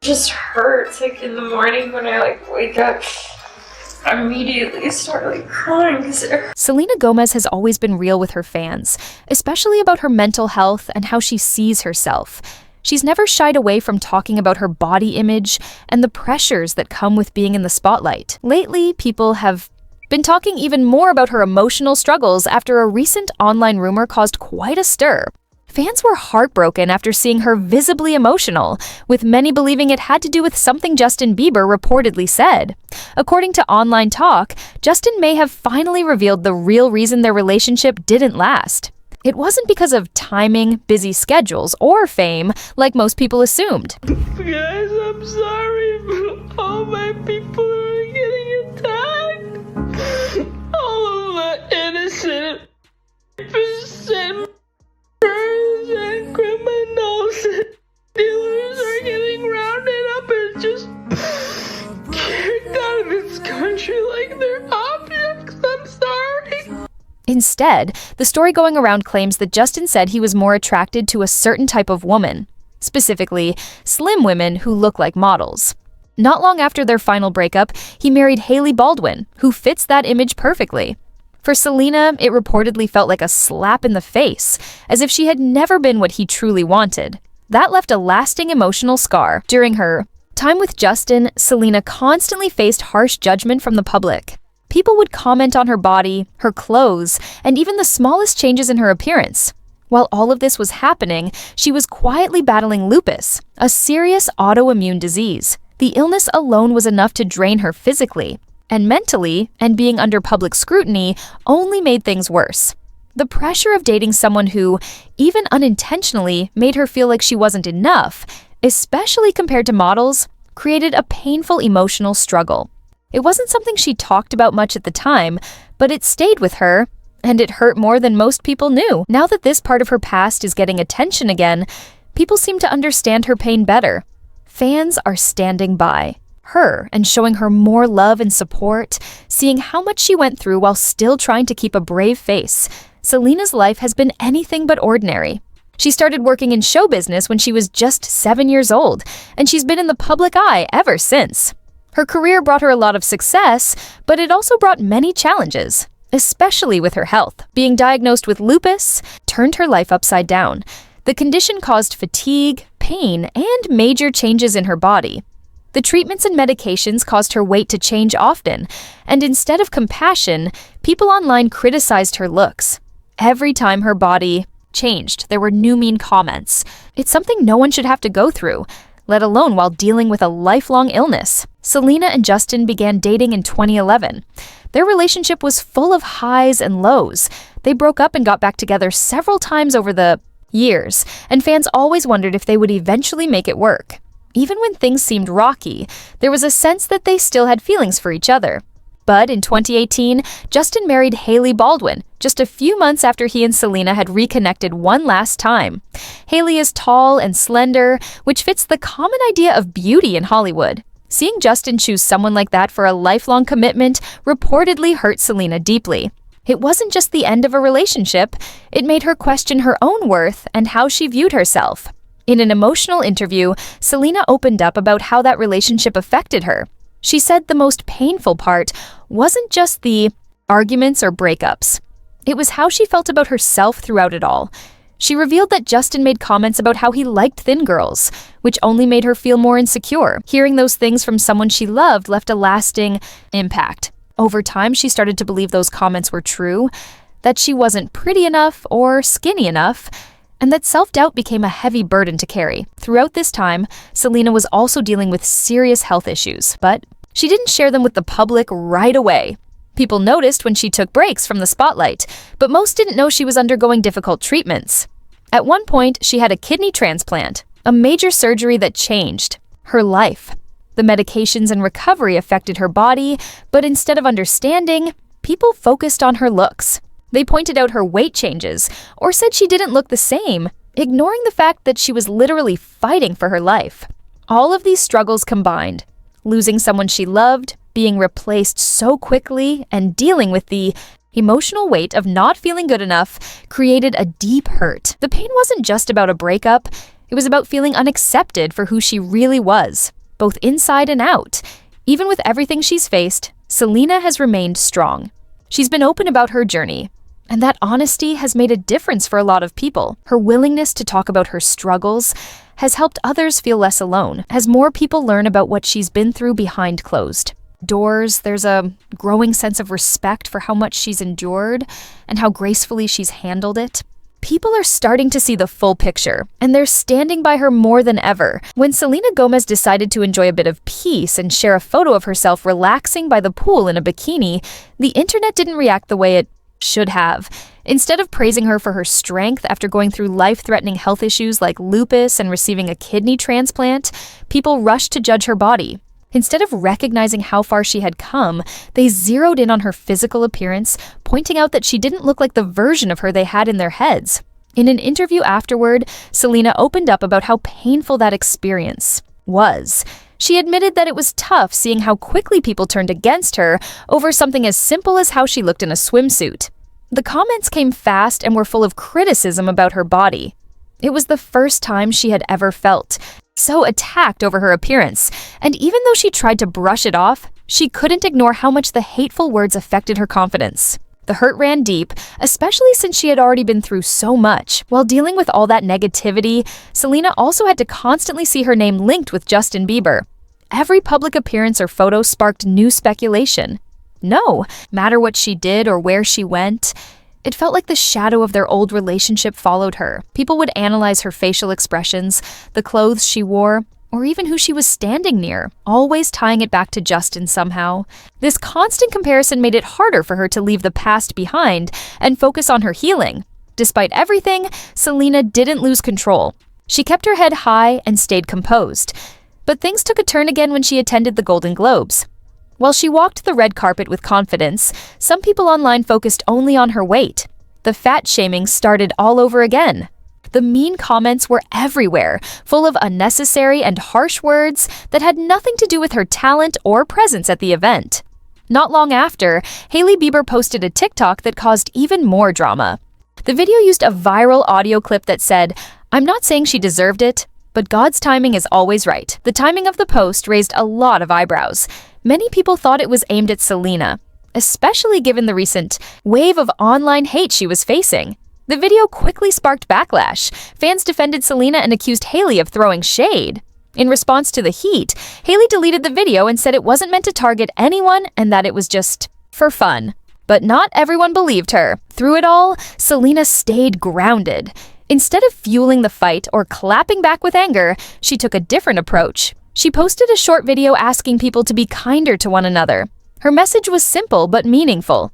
just hurts. Like in the morning when I wake up, I immediately start crying because it hurts. Selena Gomez has always been real with her fans, especially about her mental health and how she sees herself. She's never shied away from talking about her body image and the pressures that come with being in the spotlight. Lately, people have been talking even more about her emotional struggles after a recent online rumor caused quite a stir. Fans were heartbroken after seeing her visibly emotional, with many believing it had to do with something Justin Bieber reportedly said. According to Online Talk, Justin may have finally revealed the real reason their relationship didn't last. It wasn't because of timing, busy schedules, or fame, like most people assumed. Guys, I'm sorry, but all my people are getting attacked. All of the innocent percent and criminals and dealers are getting rounded up and just kicked out of this country like they're objects. I'm sorry. Instead, the story going around claims that Justin said he was more attracted to a certain type of woman, specifically slim women who look like models. Not long after their final breakup, he married Hailey Baldwin, who fits that image perfectly. For Selena, it reportedly felt like a slap in the face, as if she had never been what he truly wanted. That left a lasting emotional scar. During her time with Justin, Selena constantly faced harsh judgment from the public. People would comment on her body, her clothes, and even the smallest changes in her appearance. While all of this was happening, she was quietly battling lupus, a serious autoimmune disease. The illness alone was enough to drain her physically and mentally, and being under public scrutiny only made things worse. The pressure of dating someone who, even unintentionally, made her feel like she wasn't enough, especially compared to models, created a painful emotional struggle. It wasn't something she talked about much at the time, but it stayed with her, and it hurt more than most people knew. Now that this part of her past is getting attention again, people seem to understand her pain better. Fans are standing by her and showing her more love and support, seeing how much she went through while still trying to keep a brave face. Selena's life has been anything but ordinary. She started working in show business when she was just 7 years old, and she's been in the public eye ever since. Her career brought her a lot of success, but it also brought many challenges, especially with her health. Being diagnosed with lupus turned her life upside down. The condition caused fatigue, pain, and major changes in her body. The treatments and medications caused her weight to change often, and instead of compassion, people online criticized her looks. Every time her body changed, there were new mean comments. It's something no one should have to go through, let alone while dealing with a lifelong illness. Selena and Justin began dating in 2011. Their relationship was full of highs and lows. They broke up and got back together several times over the years, and fans always wondered if they would eventually make it work. Even when things seemed rocky, there was a sense that they still had feelings for each other. But in 2018, Justin married Hailey Baldwin, just a few months after he and Selena had reconnected one last time. Hailey is tall and slender, which fits the common idea of beauty in Hollywood. Seeing Justin choose someone like that for a lifelong commitment reportedly hurt Selena deeply. It wasn't just the end of a relationship, it made her question her own worth and how she viewed herself. In an emotional interview, Selena opened up about how that relationship affected her. She said the most painful part wasn't just the arguments or breakups. It was how she felt about herself throughout it all. She revealed that Justin made comments about how he liked thin girls, which only made her feel more insecure. Hearing those things from someone she loved left a lasting impact. Over time, she started to believe those comments were true, that she wasn't pretty enough or skinny enough, and that self-doubt became a heavy burden to carry. Throughout this time, Selena was also dealing with serious health issues, but she didn't share them with the public right away. People noticed when she took breaks from the spotlight, but most didn't know she was undergoing difficult treatments. At one point, she had a kidney transplant, a major surgery that changed her life. The medications and recovery affected her body, but instead of understanding, people focused on her looks. They pointed out her weight changes, or said she didn't look the same, ignoring the fact that she was literally fighting for her life. All of these struggles combined, losing someone she loved, being replaced so quickly, and dealing with the emotional weight of not feeling good enough, created a deep hurt. The pain wasn't just about a breakup, It was about feeling unaccepted for who she really was, both inside and out. Even with everything she's faced, Selena has remained strong. She's been open about her journey, and that honesty has made a difference for a lot of people. Her willingness to talk about her struggles has helped others feel less alone, as more people learn about what she's been through behind closed doors. There's a growing sense of respect for how much she's endured and how gracefully she's handled it. People are starting to see the full picture, and they're standing by her more than ever. When Selena Gomez decided to enjoy a bit of peace and share a photo of herself relaxing by the pool in a bikini, the internet didn't react the way it should have. Instead of praising her for her strength after going through life-threatening health issues like lupus and receiving a kidney transplant, people rushed to judge her body. Instead of recognizing how far she had come, they zeroed in on her physical appearance, pointing out that she didn't look like the version of her they had in their heads. In an interview afterward, Selena opened up about how painful that experience was. She admitted that it was tough seeing how quickly people turned against her over something as simple as how she looked in a swimsuit. The comments came fast and were full of criticism about her body. It was the first time she had ever felt so attacked over her appearance, and even though she tried to brush it off, she couldn't ignore how much the hateful words affected her confidence. The hurt ran deep, especially since she had already been through so much. While dealing with all that negativity, Selena also had to constantly see her name linked with Justin Bieber. Every public appearance or photo sparked new speculation. No matter what she did or where she went, it felt like the shadow of their old relationship followed her. People would analyze her facial expressions, the clothes she wore, or even who she was standing near, always tying it back to Justin somehow. This constant comparison made it harder for her to leave the past behind and focus on her healing. Despite everything, Selena didn't lose control. She kept her head high and stayed composed. But things took a turn again when she attended the Golden Globes. While she walked the red carpet with confidence, some people online focused only on her weight. The fat shaming started all over again. The mean comments were everywhere, full of unnecessary and harsh words that had nothing to do with her talent or presence at the event. Not long after, Hailey Bieber posted a TikTok that caused even more drama. The video used a viral audio clip that said, "I'm not saying she deserved it, but God's timing is always right." The timing of the post raised a lot of eyebrows. Many people thought it was aimed at Selena, especially given the recent wave of online hate she was facing. The video quickly sparked backlash. Fans defended Selena and accused Hailey of throwing shade. In response to the heat, Hailey deleted the video and said it wasn't meant to target anyone and that it was just for fun. But not everyone believed her. Through it all, Selena stayed grounded. Instead of fueling the fight or clapping back with anger, she took a different approach. She posted a short video asking people to be kinder to one another. Her message was simple but meaningful.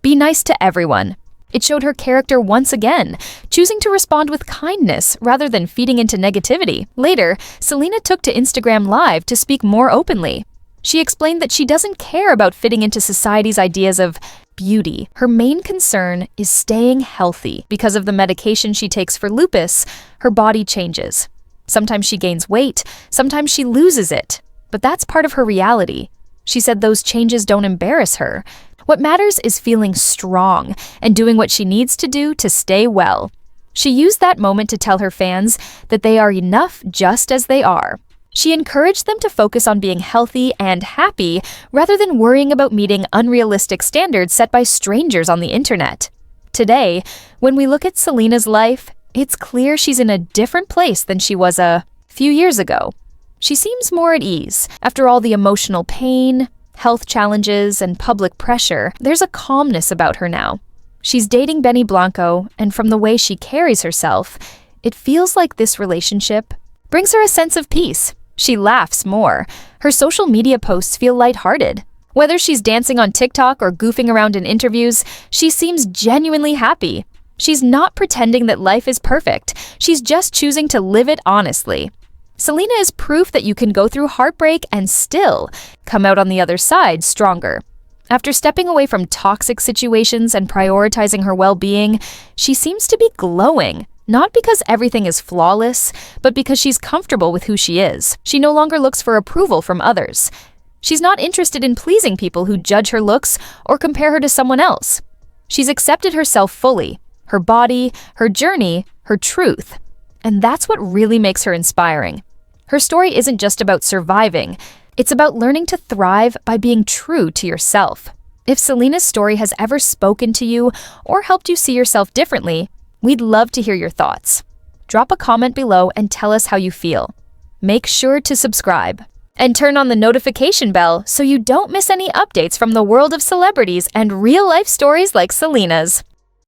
Be nice to everyone. It showed her character once again, choosing to respond with kindness rather than feeding into negativity. Later, Selena took to Instagram Live to speak more openly. She explained that she doesn't care about fitting into society's ideas of beauty. Her main concern is staying healthy. Because of the medication she takes for lupus, her body changes. Sometimes she gains weight, sometimes she loses it. But that's part of her reality. She said those changes don't embarrass her. What matters is feeling strong and doing what she needs to do to stay well. She used that moment to tell her fans that they are enough just as they are. She encouraged them to focus on being healthy and happy rather than worrying about meeting unrealistic standards set by strangers on the internet. Today, when we look at Selena's life, it's clear she's in a different place than she was a few years ago. She seems more at ease. After all the emotional pain, health challenges, and public pressure, there's a calmness about her now. She's dating Benny Blanco, and from the way she carries herself, it feels like this relationship brings her a sense of peace. She laughs more. Her social media posts feel lighthearted. Whether she's dancing on TikTok or goofing around in interviews, she seems genuinely happy. She's not pretending that life is perfect. She's just choosing to live it honestly. Selena is proof that you can go through heartbreak and still come out on the other side stronger. After stepping away from toxic situations and prioritizing her well-being, she seems to be glowing. Not because everything is flawless, but because she's comfortable with who she is. She no longer looks for approval from others. She's not interested in pleasing people who judge her looks or compare her to someone else. She's accepted herself fully, her body, her journey, her truth. And that's what really makes her inspiring. Her story isn't just about surviving, it's about learning to thrive by being true to yourself. If Selena's story has ever spoken to you or helped you see yourself differently, we'd love to hear your thoughts. Drop a comment below and tell us how you feel. Make sure to subscribe and turn on the notification bell so you don't miss any updates from the world of celebrities and real-life stories like Selena's.